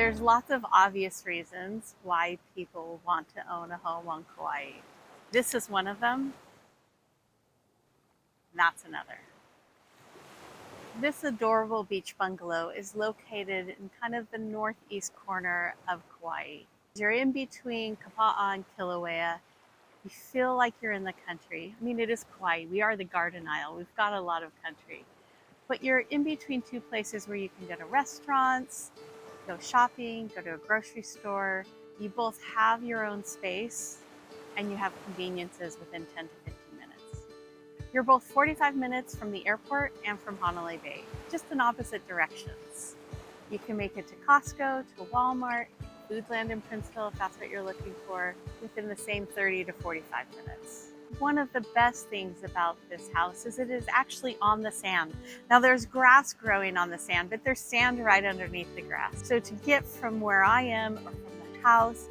There's lots of obvious reasons why people want to own a home on Kauai. This is one of them, and that's another. This adorable beach bungalow is located in kind of the northeast corner of Kauai. You're in between Kapa'a and Kilauea. You feel like you're in the country. I mean, it is Kauai. We are the Garden Isle. We've got a lot of country. But you're in between two places where you can go to restaurants, go shopping, go to a grocery store. You both have your own space and you have conveniences within 10 to 15 minutes. You're both 45 minutes from the airport and from Honolulu Bay, just in opposite directions. You can make it to Costco, to Walmart, Foodland in Princeville if that's what you're looking for, within the same 30 to 45 minutes. One of the best things about this house is it is actually on the sand. Now there's grass growing on the sand, but there's sand right underneath the grass. So to get from where I am or from the house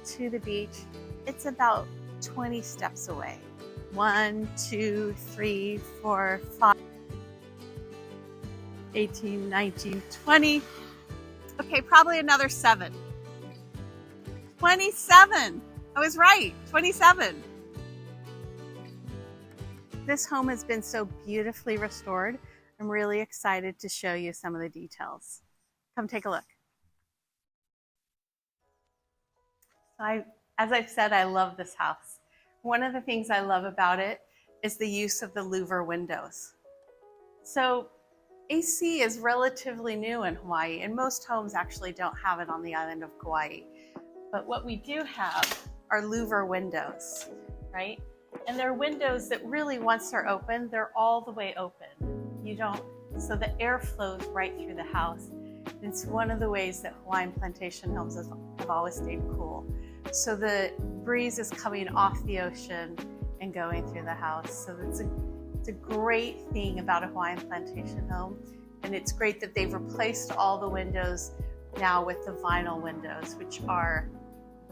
to the beach, it's about 20 steps away. 1, 2, 3, 4, 5, 18, 19, 20. Okay, probably another 7. 27. I was right, 27. This home has been so beautifully restored. I'm really excited to show you some of the details. Come take a look. As I've said, I love this house. One of the things I love about it is the use of the louver windows. So AC is relatively new in Hawaii, and most homes actually don't have it on the island of Kauai. But what we do have are louver windows, right? And they're windows that really, once they're open, they're all the way open. So the air flows right through the house. It's one of the ways that Hawaiian plantation homes have always stayed cool. So the breeze is coming off the ocean and going through the house. So it's a great thing about a Hawaiian plantation home. And it's great that they've replaced all the windows now with the vinyl windows, which are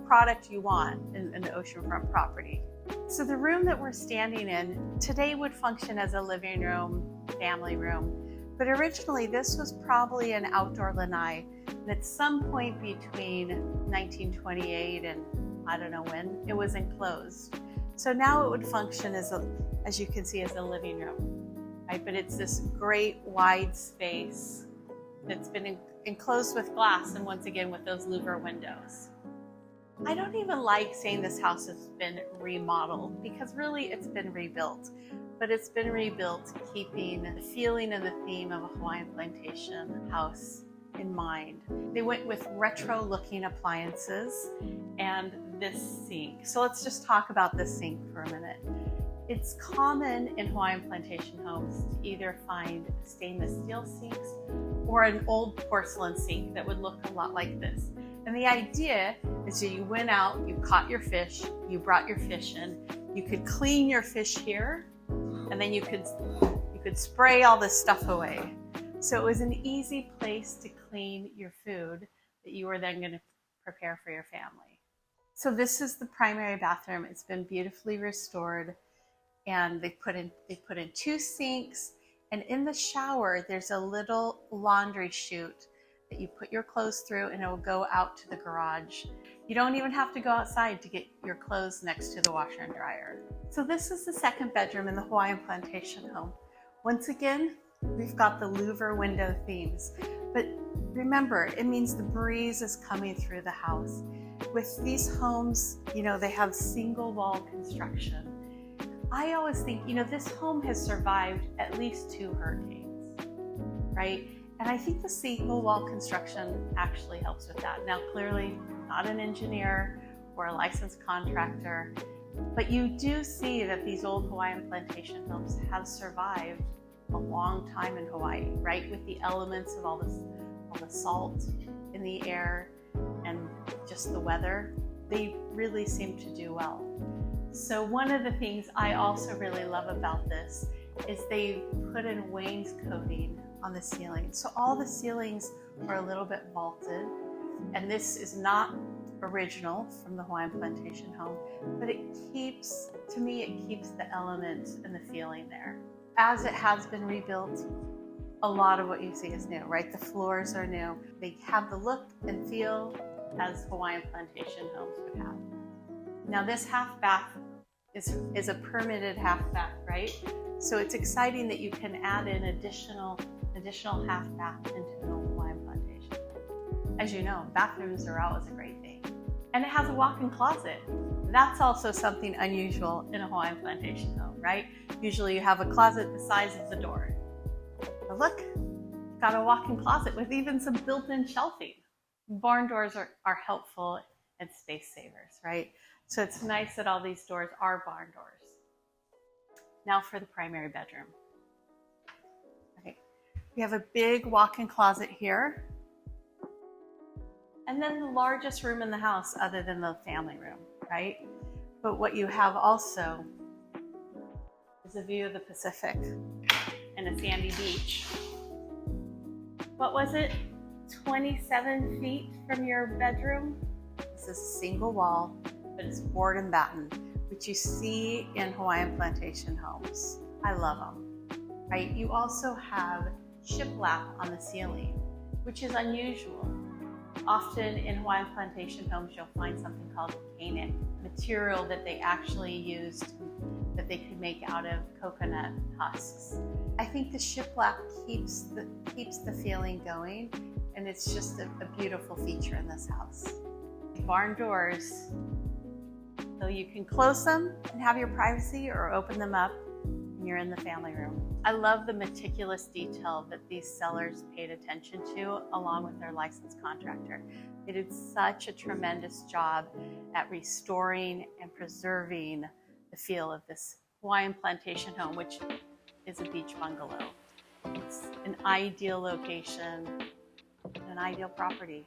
product you want in an oceanfront property. So the room that we're standing in today would function as a living room, family room, but originally this was probably an outdoor lanai. And at some point between 1928 and I don't know when, it was enclosed. So now it would function as you can see, as a living room, right? But it's this great wide space that's been enclosed with glass, and once again with those louver windows. I don't even like saying this house has been remodeled, because really it's been rebuilt, but it's been rebuilt keeping the feeling and the theme of a Hawaiian plantation house in mind. They went with retro looking appliances and this sink. So let's just talk about this sink for a minute. It's common in Hawaiian plantation homes to either find stainless steel sinks or an old porcelain sink that would look a lot like this. And the idea is that you went out, you caught your fish, you brought your fish in, you could clean your fish here, and then you could spray all this stuff away. So it was an easy place to clean your food that you were then going to prepare for your family. So this is the primary bathroom. It's been beautifully restored, and they put in 2 sinks, and in the shower there's a little laundry chute that you put your clothes through, and it will go out to the garage. You don't even have to go outside to get your clothes next to the washer and dryer. So this is the second bedroom in the Hawaiian plantation home. Once again, we've got the louver window themes, but remember, it means the breeze is coming through the house. With these homes, they have single wall construction. I always think, this home has survived at least 2 hurricanes, right? And I think the single wall construction actually helps with that. Now, clearly, I'm not an engineer or a licensed contractor, but you do see that these old Hawaiian plantation homes have survived a long time in Hawaii, right? With the elements of all the salt in the air and just the weather, they really seem to do well. So one of the things I also really love about this is they put in wainscoting on the ceiling. So all the ceilings are a little bit vaulted, and this is not original from the Hawaiian plantation home, but to me, it keeps the element and the feeling there. As it has been rebuilt, a lot of what you see is new, right? The floors are new. They have the look and feel as Hawaiian plantation homes would have. Now this half bath is a permitted half bath, right? So it's exciting that you can add in additional half bath into an Hawaiian plantation. As you know, bathrooms are always a great thing. And it has a walk-in closet. That's also something unusual in a Hawaiian plantation home, right? Usually you have a closet the size of the door. But look, you've got a walk-in closet with even some built-in shelving. Barn doors are helpful and space savers, right? So it's nice that all these doors are barn doors. Now for the primary bedroom. Okay. We have a big walk-in closet here. And then the largest room in the house other than the family room, right? But what you have also is a view of the Pacific and a sandy beach. What was it? 27 feet from your bedroom? This is a single wall, but it's board and batten, which you see in Hawaiian plantation homes. I love them, right? You also have shiplap on the ceiling, which is unusual. Often in Hawaiian plantation homes, you'll find something called kanek, material that they actually used that they could make out of coconut husks. I think the shiplap keeps the feeling going, and it's just a beautiful feature in this house. Barn doors, so you can close them and have your privacy or open them up when you're in the family room. I love the meticulous detail that these sellers paid attention to along with their licensed contractor. They did such a tremendous job at restoring and preserving the feel of this Hawaiian plantation home, which is a beach bungalow. It's an ideal location, an ideal property.